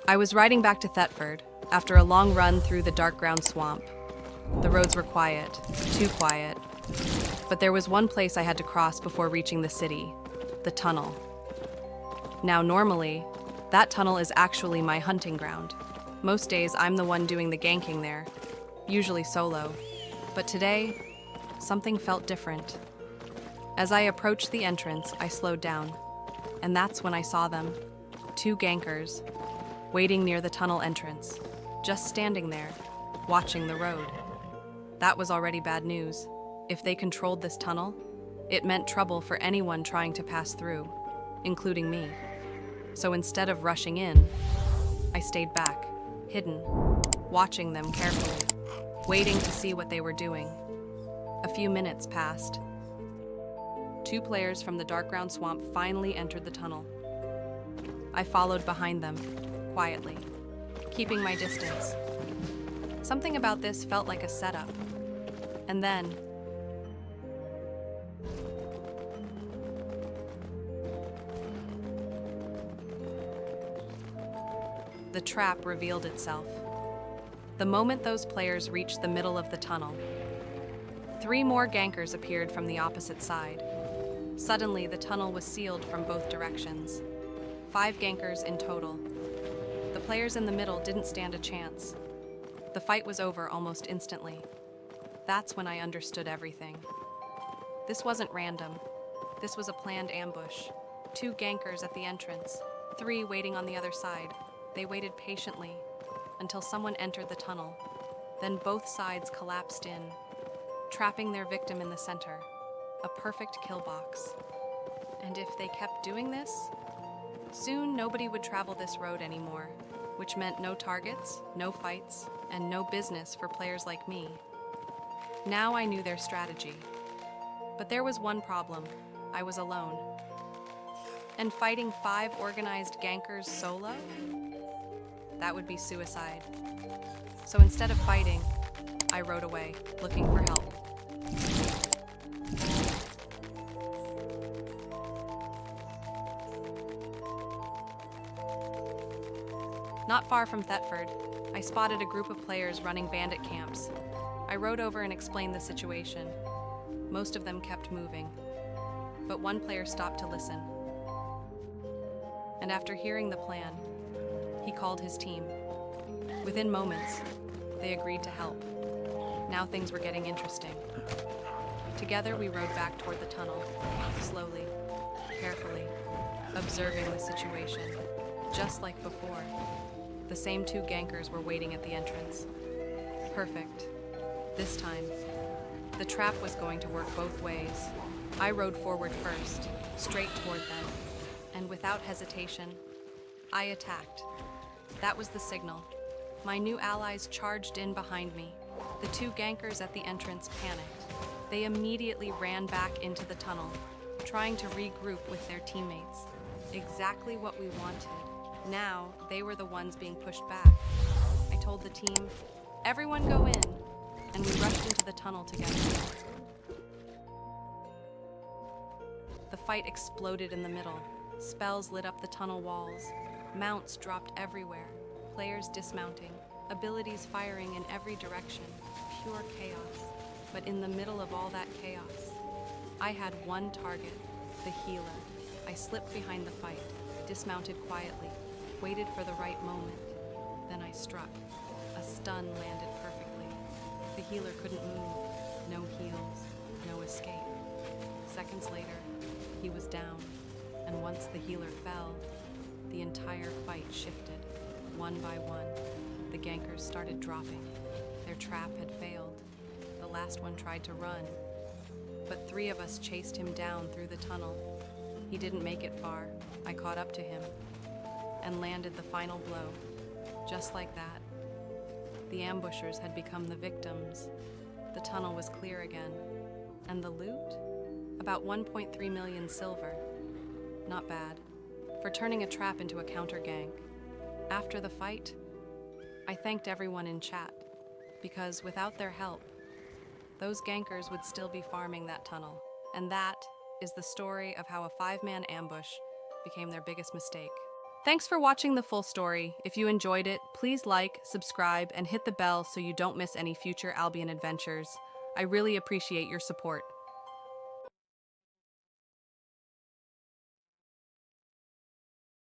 I was riding back to Thetford after a long run through the Darkground Swamp. The roads were quiet, too quiet, but there was one place I had to cross before reaching the city, the tunnel. Now, normally, that tunnel is actually my hunting ground. Most days, I'm the one doing the ganking there, usually solo. But today, something felt different. As I approached the entrance, I slowed down, and that's when I saw them, two Gankers, waiting near the tunnel entrance, just standing there, watching the road. That was already bad news. If they controlled this tunnel, it meant trouble for anyone trying to pass through, including me. So instead of rushing in, I stayed back, hidden, watching them carefully, waiting to see what they were doing. A few minutes passed. Two players from the Darkground Swamp finally entered the tunnel. I followed behind them, quietly, keeping my distance. Something about this felt like a setup. And then, the trap revealed itself. The moment those players reached the middle of the tunnel, 3 more Gankers appeared from the opposite side. Suddenly, the tunnel was sealed from both directions. 5 Gankers in total. The players in the middle didn't stand a chance. The fight was over almost instantly. That's when I understood everything. This wasn't random. This was a planned ambush. 2 Gankers at the entrance, 3 waiting on the other side. They waited patiently until someone entered the tunnel. Then both sides collapsed in, trapping their victim in the center, a perfect kill box. And if they kept doing this, soon nobody would travel this road anymore, which meant no targets, no fights, and no business for players like me. Now I knew their strategy. But there was one problem. I was alone. And fighting 5 organized Gankers solo? That would be suicide. So instead of fighting, I rode away, looking for help. Not far from Thetford, I spotted a group of players running bandit camps. I rode over and explained the situation. Most of them kept moving, but one player stopped to listen. And after hearing the plan, he called his team. Within moments, they agreed to help. Now things were getting interesting. Together we rode back toward the tunnel, slowly, carefully, observing the situation. Just like before, the same 2 Gankers were waiting at the entrance. Perfect. This time, the trap was going to work both ways. I rode forward first, straight toward them, and without hesitation, I attacked. That was the signal. My new allies charged in behind me. The 2 Gankers at the entrance panicked. They immediately ran back into the tunnel, trying to regroup with their teammates. Exactly what we wanted. Now, they were the ones being pushed back. I told the team, "Everyone go in," and we rushed into the tunnel together. The fight exploded in the middle. Spells lit up the tunnel walls. Mounts dropped everywhere. Players dismounting. Abilities firing in every direction. Pure chaos. But in the middle of all that chaos, I had one target, the healer. I slipped behind the fight, dismounted quietly, waited for the right moment. Then I struck. A stun landed perfectly. The healer couldn't move. No heals, no escape. Seconds later, he was down. And once the healer fell, the entire fight shifted. One by one, the Gankers started dropping. Their trap had failed. The last one tried to run, but 3 of us chased him down through the tunnel. He didn't make it far. I caught up to him and landed the final blow. Just like that, the ambushers had become the victims. The tunnel was clear again. And the loot? About 1.3 million silver. Not bad, for turning a trap into a counter-gank. After the fight, I thanked everyone in chat, because without their help, those Gankers would still be farming that tunnel. And that is the story of how a 5-man ambush became their biggest mistake. Thanks for watching the full story. If you enjoyed it, please like, subscribe, and hit the bell so you don't miss any future Albion adventures. I really appreciate your support.